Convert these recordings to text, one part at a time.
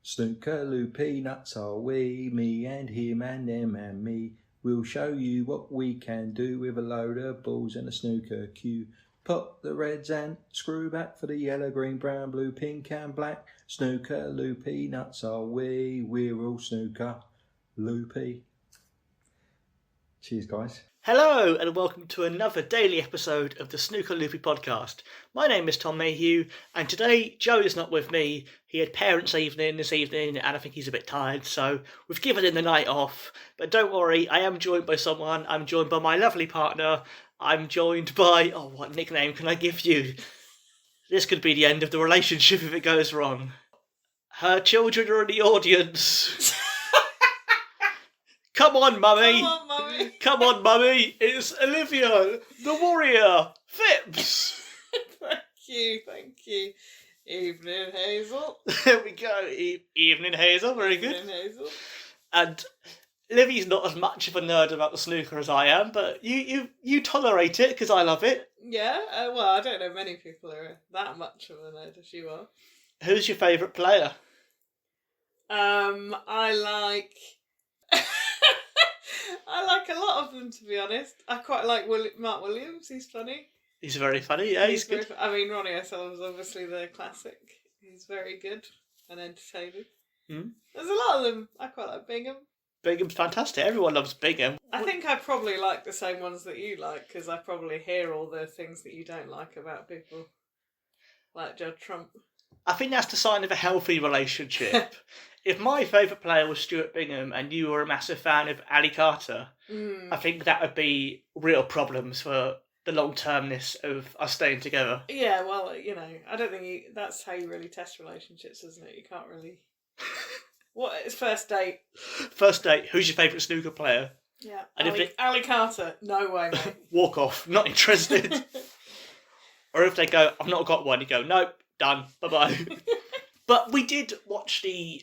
Snooker, loopy, nuts are we, me and him and them and me. We'll show you what we can do with a load of balls and a snooker cue. Pop the reds and screw back for the yellow, green, brown, blue, pink and black. Snooker, loopy, nuts are we, we're all snooker, loopy. Cheers, guys. Hello and welcome to another daily episode of the Snooker Loopy podcast. My name is Tom Mayhew and today Joe is not with me. He had parents' evening this evening and I think he's a bit tired, so we've given him the night off. But don't worry, I am joined by someone. I'm joined by my lovely partner. I'm joined by... oh, what nickname can I give you? This could be the end of the relationship if it goes wrong. Her children are in the audience. Come on, mummy. Come on, mummy. Come on, mummy. It's Olivia, the warrior, Phipps. Thank you. Evening, Hazel. There we go. Evening, Hazel. Very good. Evening, Hazel. And Livy's not as much of a nerd about the snooker as I am, but you tolerate it because I love it. Yeah, well, I don't know many people are that much of a nerd as you are. Who's your favourite player? I like... I like a lot of them, to be honest. I quite like Mark Williams. He's funny. He's very funny. Yeah, he's good. I mean, Ronnie O'Sullivan's obviously the classic. He's very good and entertaining. Mm. There's a lot of them. I quite like Bingham. Bingham's fantastic. Everyone loves Bingham. I think I probably like the same ones that you like because I probably hear all the things that you don't like about people, like Judd Trump. I think that's the sign of a healthy relationship. If my favourite player was Stuart Bingham and you were a massive fan of Ali Carter, I think that would be real problems for the long-termness of us staying together. Yeah, well, you know, I don't think that's how you really test relationships, isn't it? You can't really... What is first date? First date, who's your favourite snooker player? Yeah, And Ali Carter. No way, mate. Walk off, not interested. Or if they go, I've not got one, you go, nope, done, bye-bye. But we did watch the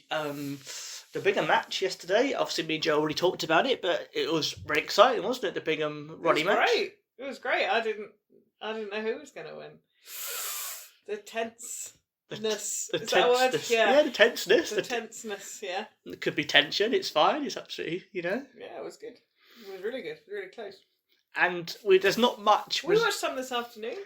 Bingham match yesterday. Obviously, me and Joe already talked about it, but it was very exciting, wasn't it? The Bingham-Ronnie match. Great. It was great. I didn't know who was going to win. The tenseness. Is that a word? Yeah, the tenseness. The tenseness, yeah. It could be tension. It's fine. It's absolutely, Yeah, it was good. It was really good. Really close. And there's not much. We watched some this afternoon.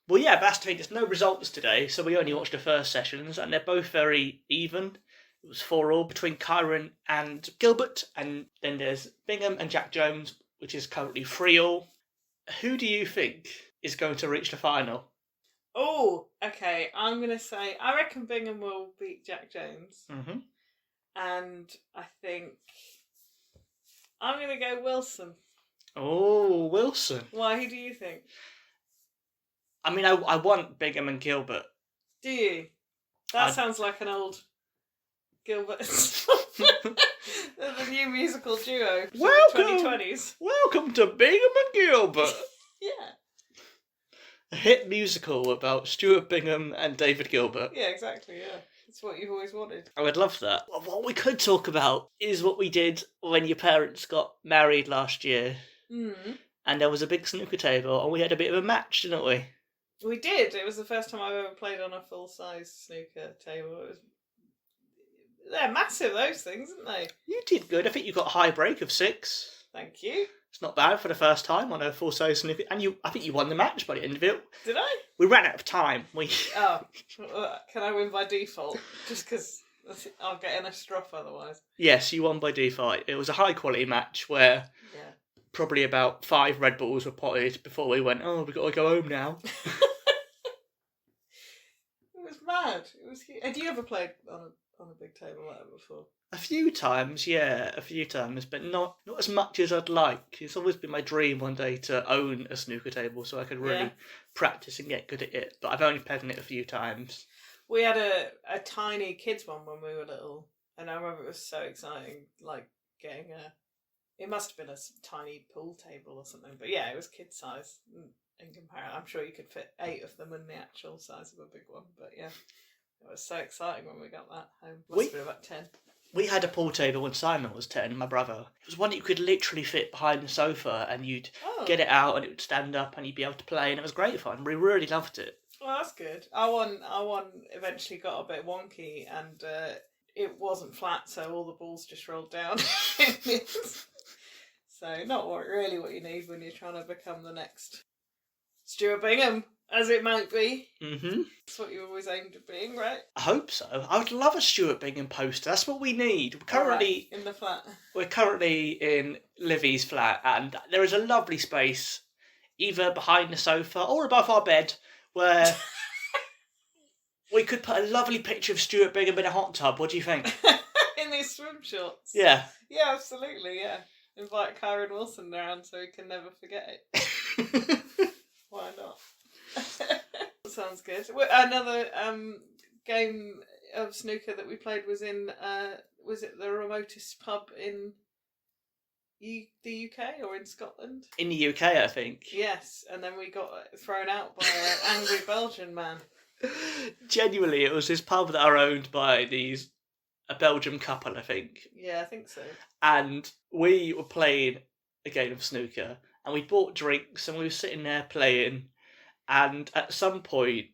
Well, yeah, but that's the thing. There's no results today, so we only watched the first sessions, and they're both very even. It was 4-4 between Kyron and Gilbert, and then there's Bingham and Jack Jones, which is currently 3-3. Who do you think is going to reach the final? Oh, okay. I'm going to say, I reckon Bingham will beat Jack Jones. Mm-hmm. And I think I'm going to go Wilson. Oh, Wilson. Why? Who do you think? I mean, I want Bingham and Gilbert. Do you? That sounds like an old Gilbert. The new musical duo. Welcome, 2020s. Welcome to Bingham and Gilbert. Yeah. A hit musical about Stuart Bingham and David Gilbert. Yeah, exactly, yeah. It's what you've always wanted. I would love that. Well, what we could talk about is what we did when your parents got married last year. Mm-hmm. And there was a big snooker table and we had a bit of a match, didn't we? We did. It was the first time I've ever played on a full-size snooker table. They're massive, those things, aren't they? You did good. I think you got a high break of 6. Thank you. It's not bad for the first time on a full-size snooker. And I think you won the match by the end of it. Did I? We ran out of time. Oh, can I win by default? Just because I'll get in a stroff otherwise. Yes, you won by default. It was a high-quality match where probably about 5 Red Bulls were potted before we went, we've got to go home now. It was mad. It was. Had you ever played on a big table like that before? A few times, but not as much as I'd like. It's always been my dream one day to own a snooker table so I could really practice and get good at it, but I've only played on it a few times. We had a tiny kids one when we were little, and I remember it was so exciting, like getting it must have been a tiny pool table or something, but yeah, it was kid size in comparison. I'm sure you could fit 8 of them in the actual size of a big one, but yeah, it was so exciting when we got that home. Must have been about 10. We had a pool table when Simon was 10, my brother. It was one that you could literally fit behind the sofa and you'd get it out and it would stand up and you'd be able to play, and it was great fun. We really loved it. Well, that's good. Our one eventually got a bit wonky, and it wasn't flat, so all the balls just rolled down. So not really what you need when you're trying to become the next Stuart Bingham, as it might be. Mm-hmm. That's what you always aimed at being, right? I hope so. I would love a Stuart Bingham poster. That's what we need. Currently, in the flat. We're currently in Livy's flat, and there is a lovely space, either behind the sofa or above our bed, where we could put a lovely picture of Stuart Bingham in a hot tub. What do you think? In his swim shorts. Yeah. Yeah, absolutely, yeah. Invite Kyron Wilson around so he can never forget it. Why not? Sounds good. Another game of snooker that we played was in, was it the remotest pub in the UK or in Scotland? In the UK, I think. Yes, and then we got thrown out by an angry Belgian man. Genuinely, it was this pub that are owned by a Belgian couple, I think. Yeah, I think so. And we were playing a game of snooker, and we bought drinks, and we were sitting there playing, and at some point,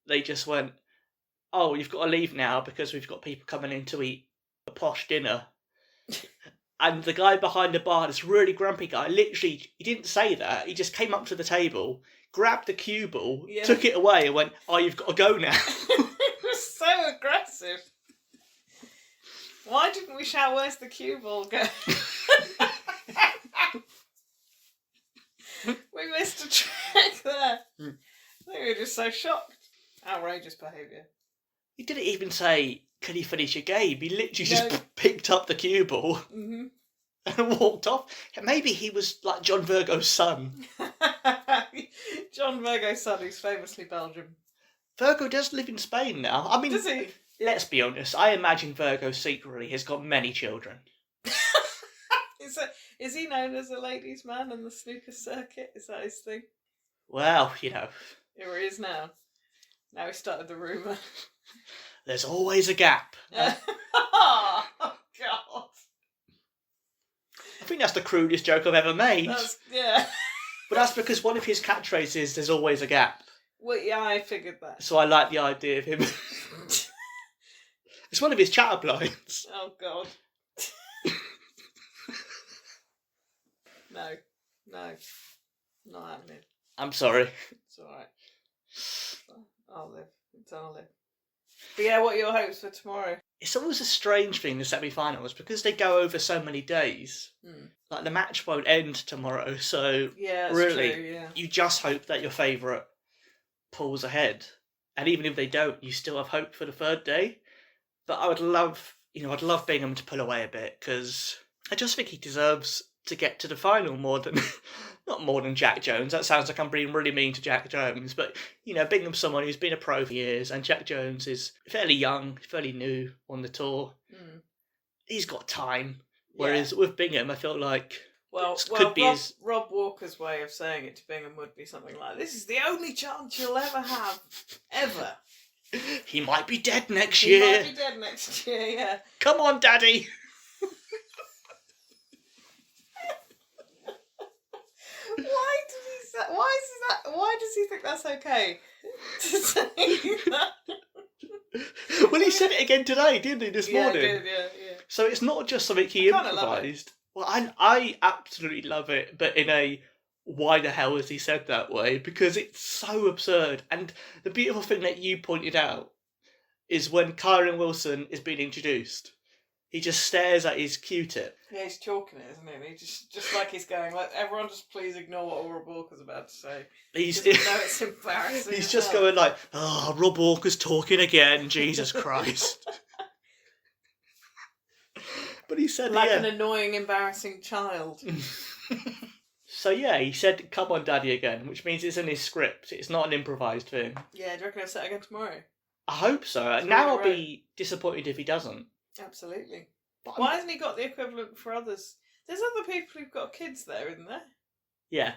they just went, "Oh, you've got to leave now because we've got people coming in to eat a posh dinner." And the guy behind the bar, this really grumpy guy, literally, he didn't say that. He just came up to the table, grabbed the cue ball, took it away, and went, "Oh, you've got to go now." It was so aggressive. Why didn't we shout, "Where's the cue ball go?" We missed a trick there. I think we were just so shocked. Outrageous behaviour. He didn't even say, "Can you finish your game?" He literally just picked up the cue ball and walked off. Maybe he was like John Virgo's son. John Virgo's son, who's famously Belgian. Virgo does live in Spain now. I mean, does he? Let's be honest. I imagine Virgo secretly has got many children. Is he known as a ladies' man in the snooker circuit? Is that his thing? Well, you know. Here he is now. Now he started the rumour. There's always a gap. Oh, God. I think that's the crudest joke I've ever made. Yeah. But that's because one of his catchphrases is, "There's always a gap." Well, yeah, I figured that. So I like the idea of him. It's one of his chat lines. Oh, God. No. Not happening. I'm sorry. It's alright. I'll live. I'll live. But yeah, what are your hopes for tomorrow? It's always a strange thing, the semi-finals, because they go over so many days. Like, the match won't end tomorrow, so really, true, yeah. You just hope that your favourite pulls ahead. And even if they don't, you still have hope for the third day. But I'd love Bingham to pull away a bit, because I just think he deserves to get to the final not more than Jack Jones. That sounds like I'm being really mean to Jack Jones, but Bingham's someone who's been a pro for years, and Jack Jones is fairly young, fairly new on the tour. He's got time, whereas with Bingham, I feel like Rob Walker's way of saying it to Bingham would be something like, "This is the only chance you'll ever have, ever." He might be dead next year. He might be dead next year, yeah. Come on, Daddy. Why does he think that's okay to say that? Well, he said it again today, didn't he, this morning? Yeah. So it's not just something he improvised. Well, I absolutely love it, but in a why the hell has he said that way? Because it's so absurd. And the beautiful thing that you pointed out is when Kyron Wilson is being introduced, he just stares at his Q-tip. Yeah, he's chalking it, isn't he? He just like he's going, like, everyone just please ignore what Rob Walker's about to say. It's embarrassing. He's just going like, "Oh, Rob Walker's talking again, Jesus Christ." But he said, like an annoying, embarrassing child. So yeah, he said, "Come on, Daddy," again, which means it's in his script. It's not an improvised thing. Yeah, do you reckon he'll say it again tomorrow? I hope so. Now I'll be disappointed if he doesn't. Absolutely. But why hasn't he got the equivalent for others? There's other people who've got kids there, isn't there? Yeah.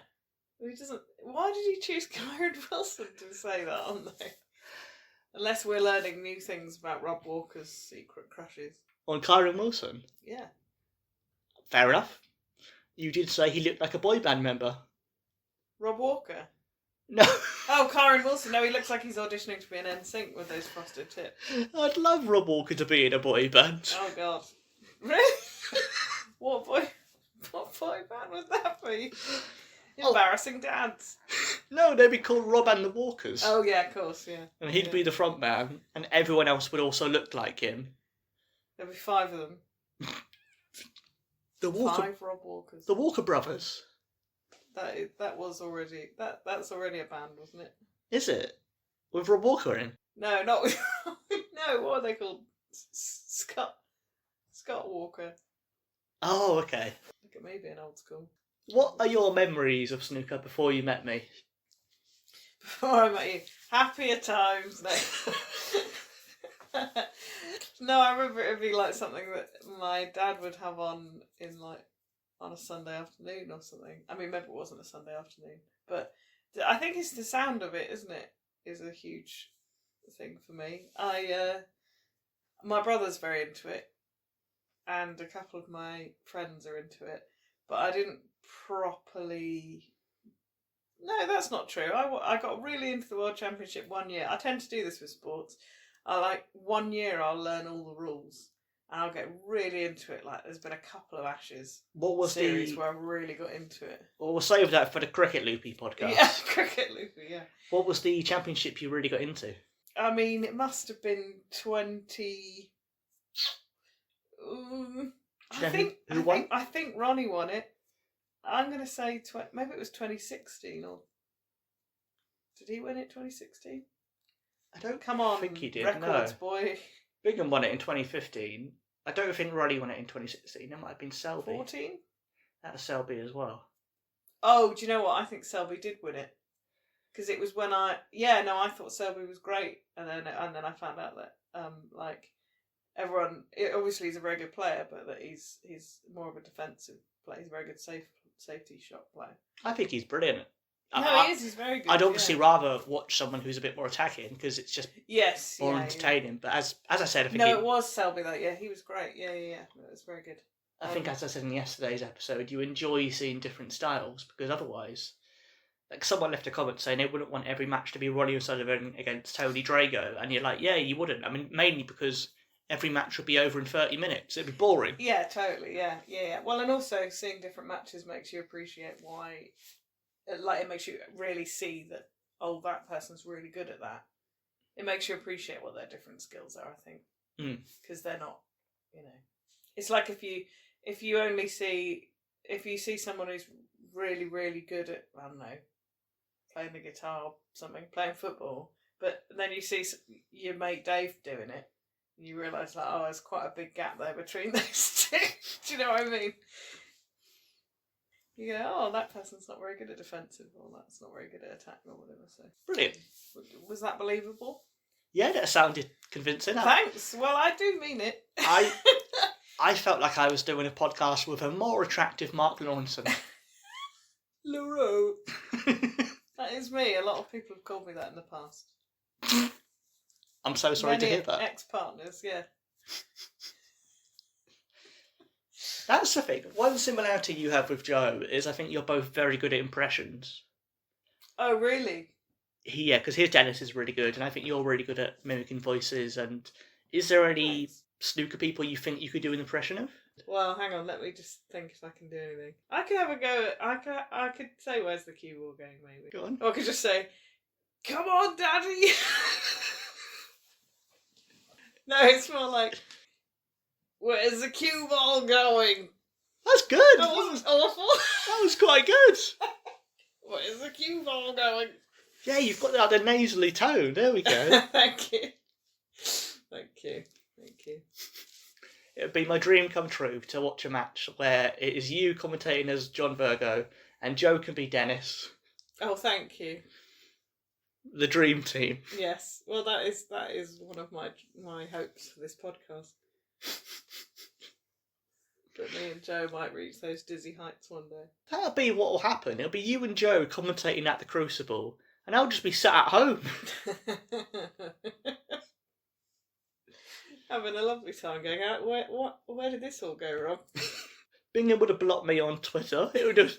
He doesn't. Why did he choose Kyron Wilson to say that on there? Unless we're learning new things about Rob Walker's secret crushes. On Kyron Wilson? Yeah. Fair enough. You did say he looked like a boy band member. Rob Walker? No. Oh, Karen Wilson. No, he looks like he's auditioning to be an NSYNC with those frosted tips. I'd love Rob Walker to be in a boy band. Oh, God. Really? What boy band would that be? Embarrassing dads. No, they'd be called Rob and the Walkers. Oh, yeah, of course, yeah. And he'd be the front man, and everyone else would also look like him. There'd be 5 of them. The Walker, 5 Rob Walkers. the Walker brothers. That's already a band, wasn't it? Is it? With Rob Walker in? No, not with. No, what are they called? Scott Walker. Oh, okay. Look at me being old school. What are your memories of snooker before you met me? Before I met you, happier times. No, no, I remember it'd be like something that my dad would have on in like on a Sunday afternoon or something. I mean, maybe it wasn't a Sunday afternoon, but I think it's the sound of it, isn't it? Is a huge thing for me. My brother's very into it, and a couple of my friends are into it, but I didn't properly. No, that's not true. I got really into the World Championship one year. I tend to do this with sports. I like 1 year I'll learn all the rules and I'll get really into it. Like there's been a couple of Ashes series where I really got into it. Well, we'll save that for the Cricket Loopy podcast. Yeah, Cricket Loopy, yeah. What was the championship you really got into? I mean, it must have been 20... I think Ronnie won it. I'm going to say maybe it was 2016 or... Did he win it 2016? I don't Come on, think he did. records, No. boy. Bingham won it in 2015. I don't think Roddy won it in 2016. It might have been Selby. 14? That was Selby as well. Oh, do you know what? I think Selby did win it. Because it was when I thought Selby was great. And then I found out that, everyone... Obviously, he's a very good player, but that he's more of a defensive player. He's a very good safety shot player. I think he's brilliant. No, he is. He's very good. I'd obviously rather watch someone who's a bit more attacking because it's just more entertaining. Yeah. But as I said, I think it was Selby though. Yeah, he was great. Yeah. It was very good. I think, as I said in yesterday's episode, you enjoy seeing different styles because otherwise, like someone left a comment saying they wouldn't want every match to be Ronnie O'Sullivan against Tony Drago, and you're like, yeah, you wouldn't. I mean, mainly because every match would be over in 30 minutes. It'd be boring. Yeah, totally. Yeah. Well, and also seeing different matches makes you appreciate why. Like it makes you really see that that person's really good at that. It makes you appreciate what their different skills are. I think because they're not, It's like if you see someone who's really really good at I don't know, playing the guitar or something, playing football, but then you see your mate Dave doing it, and you realise there's quite a big gap there between those two. Do you know what I mean? You go, that person's not very good at defensive, or that's not very good at attack, or whatever. So Brilliant. Was that believable? Yeah, that sounded convincing. Thanks. Well, I do mean it. I felt like I was doing a podcast with a more attractive Mark Lawrenson. Luro. That is me. A lot of people have called me that in the past. I'm so sorry to hear that. Ex-partners, yeah. That's the thing. One similarity you have with Joe is I think you're both very good at impressions. Oh, really? Because his Dennis is really good, and I think you're really good at mimicking voices. And is there any snooker people you think you could do an impression of? Well, hang on. Let me just think if I can do anything. I could have a go. I could say, "Where's the cue ball going?" Maybe. Go on. Or I could just say, "Come on, Daddy." No, it's more like, "Where's the cue ball going?" That's good. That wasn't awful. That was quite good. Where's the cue ball going? Yeah, you've got the nasally tone. There we go. Thank you. It would be my dream come true to watch a match where it is you commentating as John Virgo and Joe can be Dennis. Oh, thank you. The dream team. Yes. Well, that is one of my hopes for this podcast. That me and Joe might reach those dizzy heights one day. That'll be what will happen. It'll be you and Joe commentating at the Crucible, and I'll just be sat at home. Having a lovely time going out. Where did this all go wrong? Bingham would have blocked me on Twitter. It would have...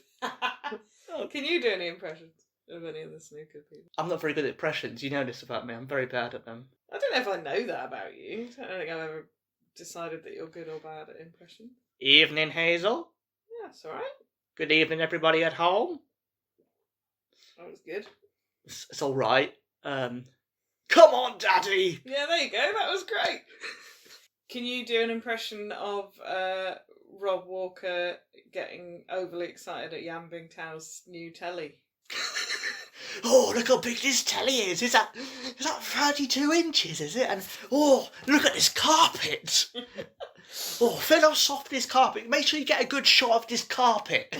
Can you do any impressions? of any of the snooker people. I'm not very good at impressions. You know this about me. I'm very bad at them. I don't know if I know that about you. I don't think I've ever decided that you're good or bad at impressions. Evening, Hazel. Yeah, that's alright. Good evening, everybody at home. That was good. It's all right. Come on, Daddy. Yeah, there you go. That was great. Can you do an impression of Rob Walker getting overly excited at Yan Bingtao's new telly? Oh, look how big this telly is. Is that 32 inches, is it? And, oh, look at this carpet. Oh, feel how soft this carpet. Make sure you get a good shot of this carpet.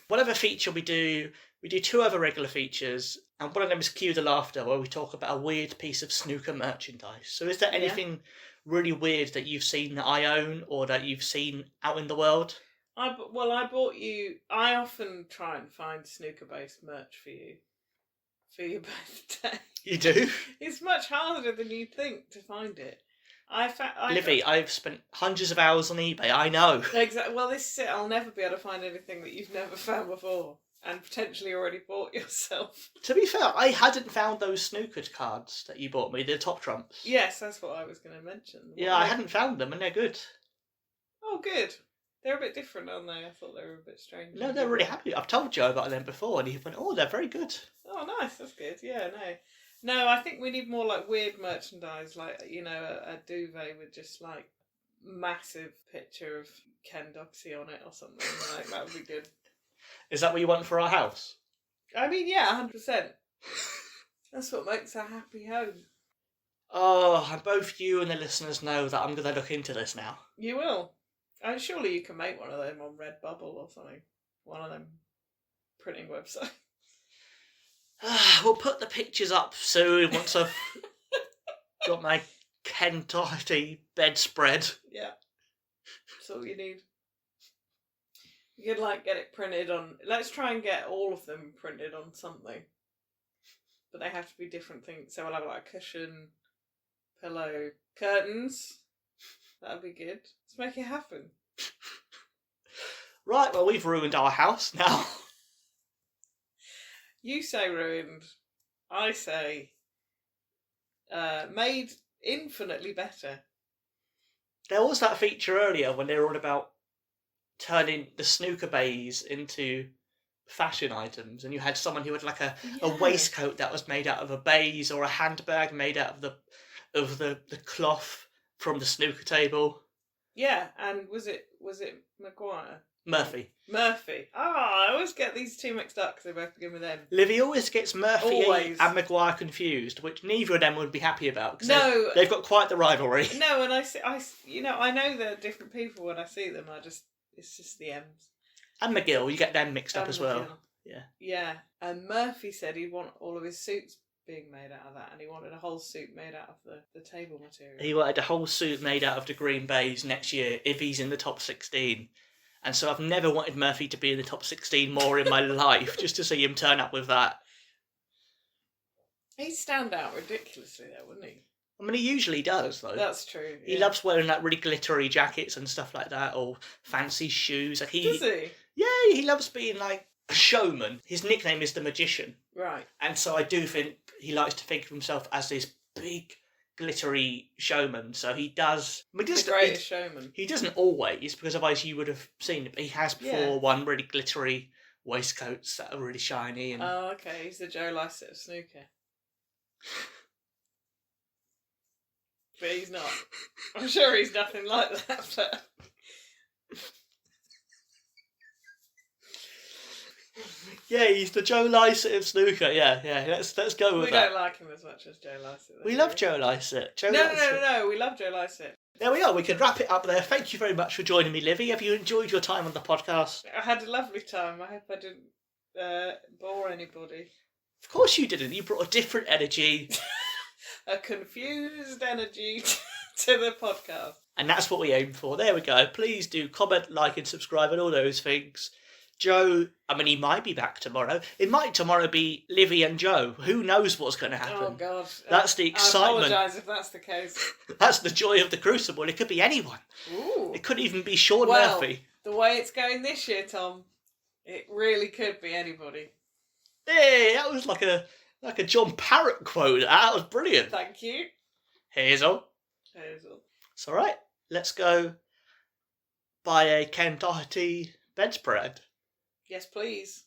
Whatever feature we do 2 other regular features, and one of them is Cue the Laughter, where we talk about a weird piece of snooker merchandise. So is there anything really weird that you've seen that I own, or that you've seen out in the world? I bought you... I often try and find snooker-based merch for your birthday. You do? It's much harder than you'd think to find it. Livi, I've spent hundreds of hours on eBay, I know. Exactly. Well, this is it. I'll never be able to find anything that you've never found before and potentially already bought yourself. To be fair, I hadn't found those snooker cards that you bought me, the top trumps. Yes, that's what I was going to mention. I hadn't found them, and they're good. Oh, good. They're a bit different, aren't they? I thought they were a bit strange. No, they're really happy. I've told Joe about them before, and he went, oh, they're very good. Oh, nice. That's good. Yeah, no. No, I think we need more like weird merchandise, like, you know, a duvet with just like massive picture of Ken Doxey on it or something. Like, that would be good. Is that what you want for our house? I mean, yeah, 100%. That's what makes a happy home. Oh, and both you and the listeners know that I'm going to look into this now. You will. And surely you can make one of them on Redbubble or something. One of them printing websites. We'll put the pictures up soon once I've got my Ken Doherty bedspread. Yeah. That's all you need. You could like get it printed on... Let's try and get all of them printed on something. But they have to be different things. So we'll have like a cushion, pillow, curtains. That would be good. Let's make it happen. Right, well, we've ruined our house now. You say ruined. I say made infinitely better. There was that feature earlier when they were all about turning the snooker bays into fashion items, and you had someone who had like a waistcoat that was made out of a baize, or a handbag made out of the cloth from the snooker table. Yeah, and was it Maguire? Murphy. I always get these two mixed up because they both begin with M. Livy always gets Murphy and Maguire confused, which neither of them would be happy about. No, they've got quite the rivalry. No, and I know they're different people when I see them. It's just the M's. And McGill, you get them mixed up as well. Yeah. Yeah, and Murphy said he'd want all of his suits being made out of that, and he wanted a whole suit made out of the table material. He wanted a whole suit made out of the green baize next year if he's in the top 16. And so I've never wanted Murphy to be in the top 16 more in my life, just to see him turn up with that. He'd stand out ridiculously though, wouldn't he? I mean, he usually does, though. That's true. He loves wearing like really glittery jackets and stuff like that, or fancy shoes. Does he? Yeah, he loves being like a showman. His nickname is the Magician. Right. And so I do think he likes to think of himself as this big, glittery showman. So he does... I mean, the greatest showman. He doesn't always, because otherwise you would have seen it. But he has before worn really glittery waistcoats that are really shiny. And... Oh, okay. He's the Joe Lycett of snooker. But he's not. I'm sure he's nothing like that, but... Yeah, he's the Joe Lycett of snooker. Yeah. Let's go with that. We don't like him as much as Joe Lycett. We love Joe Lycett. No. We love Joe Lycett. There we are. We can wrap it up there. Thank you very much for joining me, Livy. Have you enjoyed your time on the podcast? I had a lovely time. I hope I didn't bore anybody. Of course you didn't. You brought a different energy. A confused energy to the podcast. And that's what we aim for. There we go. Please do comment, like and subscribe and all those things. Joe, I mean, he might be back tomorrow. It might tomorrow be Livy and Joe. Who knows what's going to happen? Oh, God. That's the excitement. I apologise if that's the case. That's the joy of the Crucible. It could be anyone. Ooh. It could even be Sean Murphy. The way it's going this year, Tom, it really could be anybody. Hey, that was like a John Parrott quote. That was brilliant. Thank you. Hazel. Hazel. It's all right. Let's go buy a Ken Doherty bedspread. Yes, please.